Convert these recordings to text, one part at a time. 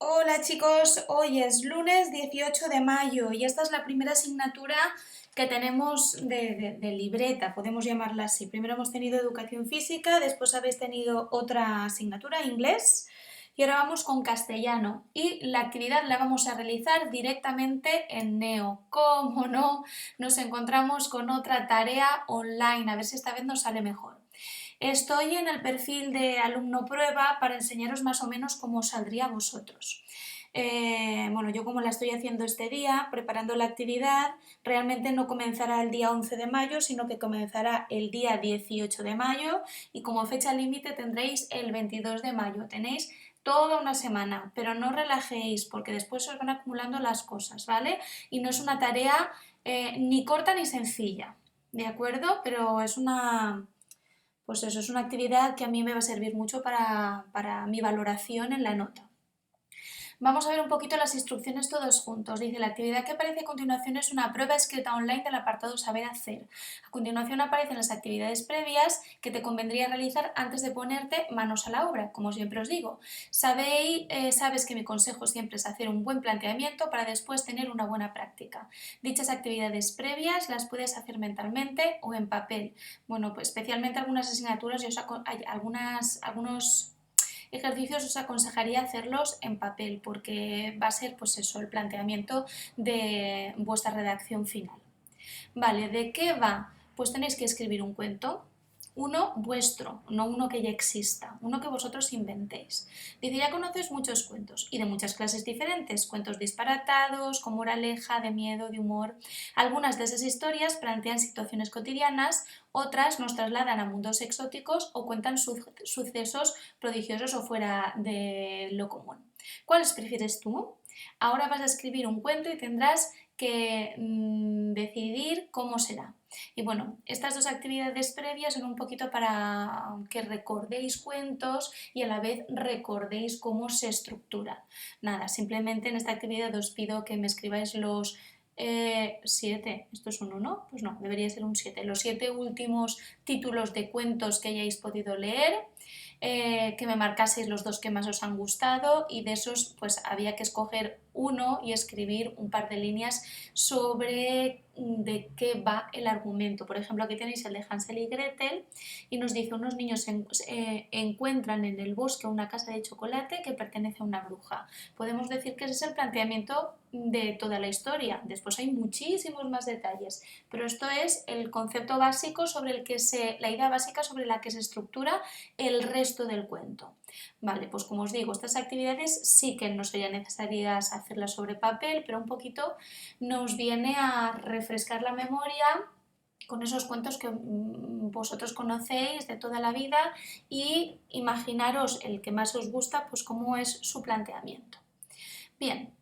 Hola chicos, hoy es lunes 18 de mayo y esta es la primera asignatura que tenemos de libreta, podemos llamarla así. Primero hemos tenido educación física, después habéis tenido otra asignatura, inglés, y ahora vamos con castellano. Y la actividad la vamos a realizar directamente en Neo. ¿Cómo no? Nos encontramos con otra tarea online, a ver si esta vez nos sale mejor. Estoy en el perfil de alumno prueba para enseñaros más o menos cómo os saldría a vosotros. Bueno, yo como la estoy haciendo este día, preparando la actividad, realmente no comenzará el día 11 de mayo, sino que comenzará el día 18 de mayo y como fecha límite tendréis el 22 de mayo. Tenéis toda una semana, pero no relajéis porque después os van acumulando las cosas, ¿vale? Y no es una tarea ni corta ni sencilla, ¿de acuerdo? Pero es pues eso, es una actividad que a mí me va a servir mucho para mi valoración en la nota. Vamos a ver un poquito las instrucciones todos juntos. Dice, la actividad que aparece a continuación es una prueba escrita online del apartado Saber hacer. A continuación aparecen las actividades previas que te convendría realizar antes de ponerte manos a la obra, como siempre os digo. Sabes que mi consejo siempre es hacer un buen planteamiento para después tener una buena práctica. Dichas actividades previas las puedes hacer mentalmente o en papel. Bueno, pues especialmente algunas asignaturas, hay algunos ejercicios os aconsejaría hacerlos en papel porque va a ser pues eso, el planteamiento de vuestra redacción final. Vale, ¿de qué va? Pues tenéis que escribir un cuento, uno vuestro, no uno que ya exista, uno que vosotros inventéis. Dice, ya conoces muchos cuentos y de muchas clases diferentes, cuentos disparatados, con moraleja, de miedo, de humor. Algunas de esas historias plantean situaciones cotidianas, otras nos trasladan a mundos exóticos o cuentan sucesos prodigiosos o fuera de lo común. ¿Cuáles prefieres tú? Ahora vas a escribir un cuento y tendrás que decidir cómo será. Y bueno, estas dos actividades previas son un poquito para que recordéis cuentos y a la vez recordéis cómo se estructura. Nada, simplemente en esta actividad os pido que me escribáis los 7, esto es un 1, pues no, debería ser un 7, los 7 últimos títulos de cuentos que hayáis podido leer, que me marcaseis los dos que más os han gustado y de esos pues había que escoger uno y escribir un par de líneas sobre de qué va el argumento. Por ejemplo, aquí tenéis el de Hansel y Gretel y nos dice unos niños encuentran en el bosque una casa de chocolate que pertenece a una bruja. Podemos decir que ese es el planteamiento de toda la historia. Después hay muchísimos más detalles, pero esto es el concepto básico sobre el que la idea básica sobre la que se estructura el resto del cuento. Vale, pues como os digo, estas actividades sí que no serían necesarias hacerlas sobre papel, pero un poquito nos viene a refrescar la memoria con esos cuentos que vosotros conocéis de toda la vida y imaginaros el que más os gusta, pues cómo es su planteamiento. Bien,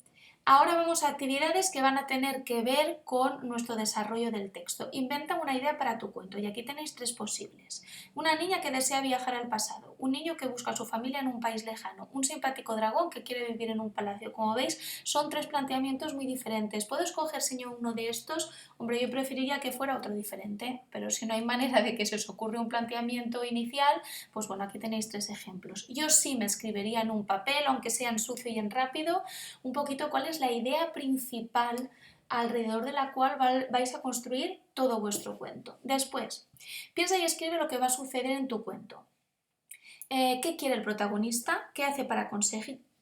ahora vamos a actividades que van a tener que ver con nuestro desarrollo del texto. Inventa una idea para tu cuento y aquí tenéis tres posibles. Una niña que desea viajar al pasado, un niño que busca a su familia en un país lejano, un simpático dragón que quiere vivir en un palacio. Como veis, son tres planteamientos muy diferentes. ¿Puedo escoger, señor, uno de estos? Hombre, yo preferiría que fuera otro diferente, pero si no hay manera de que se os ocurra un planteamiento inicial, pues bueno, aquí tenéis tres ejemplos. Yo sí me escribiría en un papel, aunque sea en sucio y en rápido, un poquito cuál es la idea principal alrededor de la cual vais a construir todo vuestro cuento. Después, piensa y escribe lo que va a suceder en tu cuento. ¿Qué quiere el protagonista? ¿Qué hace para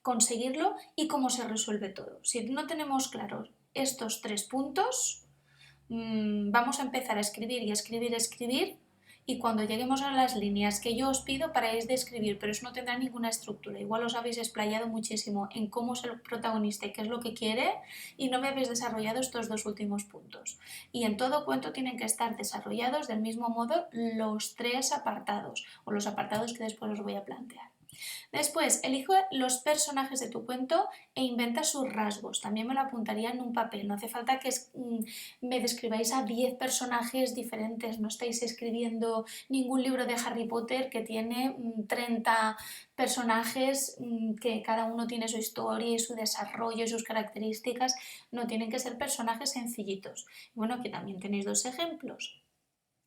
conseguirlo? ¿Y cómo se resuelve todo? Si no tenemos claros estos tres puntos, vamos a empezar a escribir y escribir y cuando lleguemos a las líneas que yo os pido paráis de escribir, pero eso no tendrá ninguna estructura. Igual os habéis explayado muchísimo en cómo es el protagonista y qué es lo que quiere y no me habéis desarrollado estos dos últimos puntos. Y en todo cuento tienen que estar desarrollados del mismo modo los tres apartados o los apartados que después os voy a plantear. Después, elige los personajes de tu cuento e inventa sus rasgos. También me lo apuntaría en un papel. No hace falta que me describáis a 10 personajes diferentes. No estáis escribiendo ningún libro de Harry Potter que tiene 30 personajes que cada uno tiene su historia y su desarrollo y sus características. No, tienen que ser personajes sencillitos. Bueno, aquí también tenéis dos ejemplos.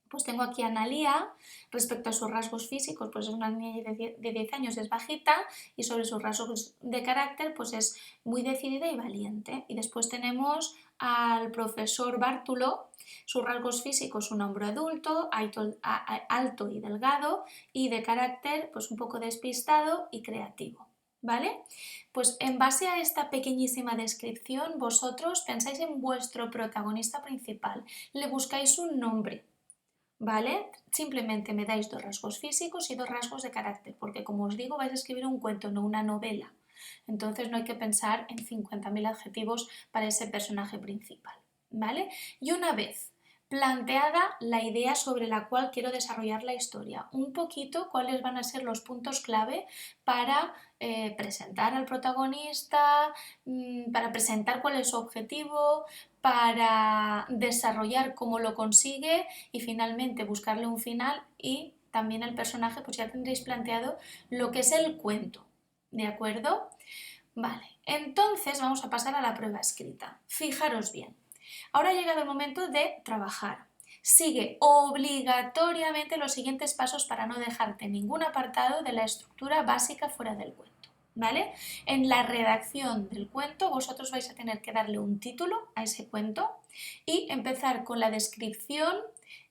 Pues tengo aquí a Analía, respecto a sus rasgos físicos, pues es una niña de 10 años, es bajita, y sobre sus rasgos de carácter, pues es muy decidida y valiente. Y después tenemos al profesor Bártulo, sus rasgos físicos, un hombre adulto, alto y delgado, y de carácter, pues un poco despistado y creativo. ¿Vale? Pues en base a esta pequeñísima descripción, vosotros pensáis en vuestro protagonista principal, le buscáis un nombre, ¿vale? Simplemente me dais 2 rasgos físicos y 2 rasgos de carácter, porque como os digo, vais a escribir un cuento, no una novela. Entonces no hay que pensar en 50.000 adjetivos para ese personaje principal, ¿vale? Y una vez planteada la idea sobre la cual quiero desarrollar la historia, un poquito cuáles van a ser los puntos clave para presentar al protagonista, para presentar cuál es su objetivo, para desarrollar cómo lo consigue y finalmente buscarle un final, y también el personaje, pues ya tendréis planteado lo que es el cuento, ¿de acuerdo? Vale, entonces vamos a pasar a la prueba escrita. Fijaros bien, ahora ha llegado el momento de trabajar. Sigue obligatoriamente los siguientes pasos para no dejarte ningún apartado de la estructura básica fuera del cuento. ¿Vale? En la redacción del cuento vosotros vais a tener que darle un título a ese cuento y empezar con la descripción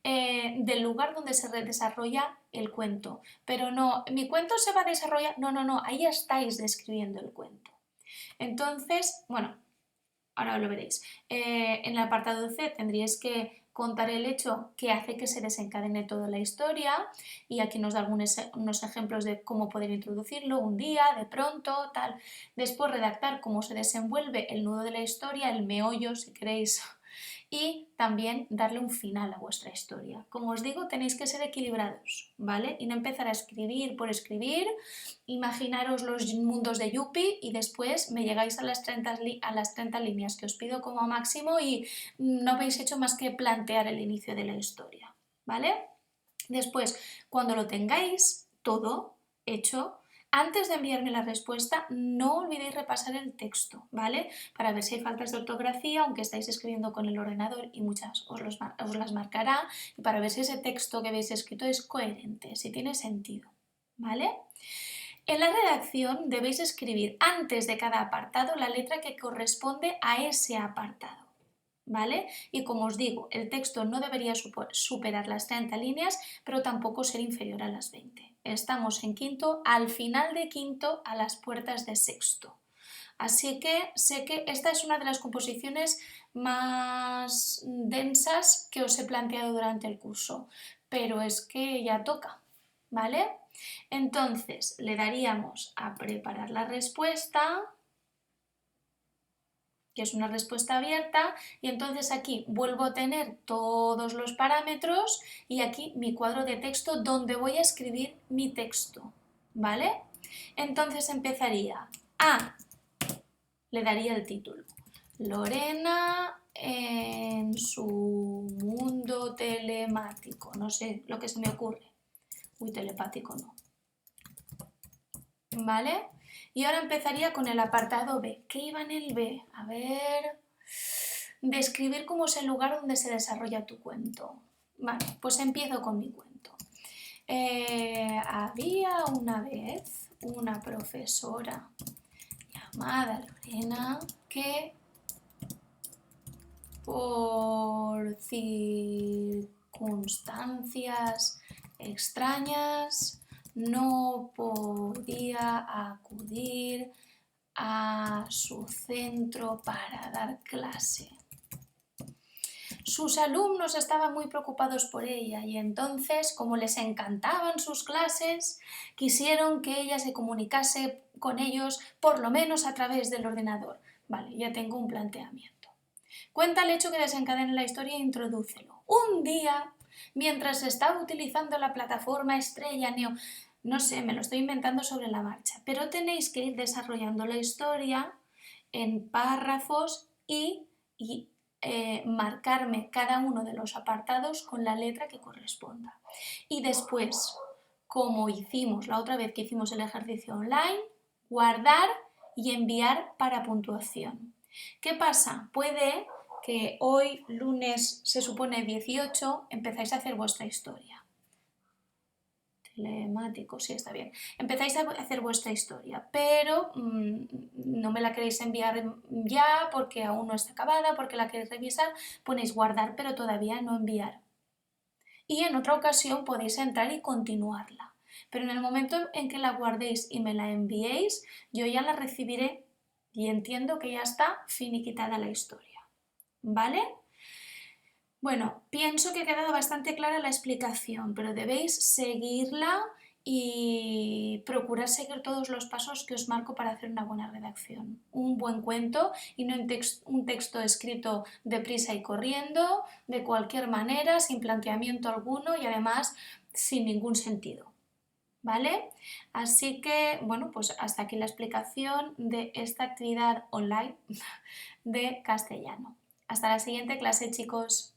del lugar donde se desarrolla el cuento. Pero no, mi cuento se va a desarrollar, no, ahí estáis describiendo el cuento. Entonces, bueno, ahora lo veréis. En el apartado C tendríais que contar el hecho que hace que se desencadene toda la historia, y aquí nos da unos ejemplos de cómo poder introducirlo, un día, de pronto, tal. Después redactar cómo se desenvuelve el nudo de la historia, el meollo, si queréis, y también darle un final a vuestra historia. Como os digo, tenéis que ser equilibrados, ¿vale? Y no empezar a escribir por escribir, imaginaros los mundos de Yuppie y después me llegáis a las 30 líneas que os pido como máximo y no habéis hecho más que plantear el inicio de la historia, ¿vale? Después, cuando lo tengáis todo hecho, antes de enviarme la respuesta, no olvidéis repasar el texto, ¿vale? Para ver si hay faltas de ortografía, aunque estáis escribiendo con el ordenador y muchas os las marcará, y para ver si ese texto que habéis escrito es coherente, si tiene sentido, ¿vale? En la redacción debéis escribir antes de cada apartado la letra que corresponde a ese apartado, ¿vale? Y como os digo, el texto no debería superar las 30 líneas, pero tampoco ser inferior a las 20. Estamos en quinto, al final de quinto, a las puertas de sexto. Así que sé que esta es una de las composiciones más densas que os he planteado durante el curso, pero es que ya toca, ¿vale? Entonces le daríamos a preparar la respuesta, que es una respuesta abierta, y entonces aquí vuelvo a tener todos los parámetros y aquí mi cuadro de texto donde voy a escribir mi texto, ¿vale? Entonces empezaría le daría el título, Lorena en su mundo telemático, no sé lo que se me ocurre, telepático no, ¿vale? Y ahora empezaría con el apartado B. ¿Qué iba en el B? A ver... Describir cómo es el lugar donde se desarrolla tu cuento. Vale, pues empiezo con mi cuento. Había una vez una profesora llamada Lorena que por circunstancias extrañas no podía acudir a su centro para dar clase. Sus alumnos estaban muy preocupados por ella y entonces, como les encantaban sus clases, quisieron que ella se comunicase con ellos por lo menos a través del ordenador. Vale, ya tengo un planteamiento. Cuenta el hecho que desencadena la historia e introdúcelo. Un día, mientras estaba utilizando la plataforma Estrella Neo, no sé, me lo estoy inventando sobre la marcha, pero tenéis que ir desarrollando la historia en párrafos y marcarme cada uno de los apartados con la letra que corresponda. Y después, como hicimos la otra vez que hicimos el ejercicio online, guardar y enviar para puntuación. ¿Qué pasa? Puede que hoy, lunes, se supone 18, empezáis a hacer vuestra historia. Telemático, sí, está bien. Empezáis a hacer vuestra historia, pero no me la queréis enviar ya porque aún no está acabada, porque la queréis revisar, ponéis guardar pero todavía no enviar. Y en otra ocasión podéis entrar y continuarla. Pero en el momento en que la guardéis y me la enviéis, yo ya la recibiré y entiendo que ya está finiquitada la historia. ¿Vale? Bueno, pienso que ha quedado bastante clara la explicación, pero debéis seguirla y procurar seguir todos los pasos que os marco para hacer una buena redacción. Un buen cuento y no un texto escrito deprisa y corriendo, de cualquier manera, sin planteamiento alguno y además sin ningún sentido. ¿Vale? Así que, bueno, pues hasta aquí la explicación de esta actividad online de castellano. Hasta la siguiente clase, chicos.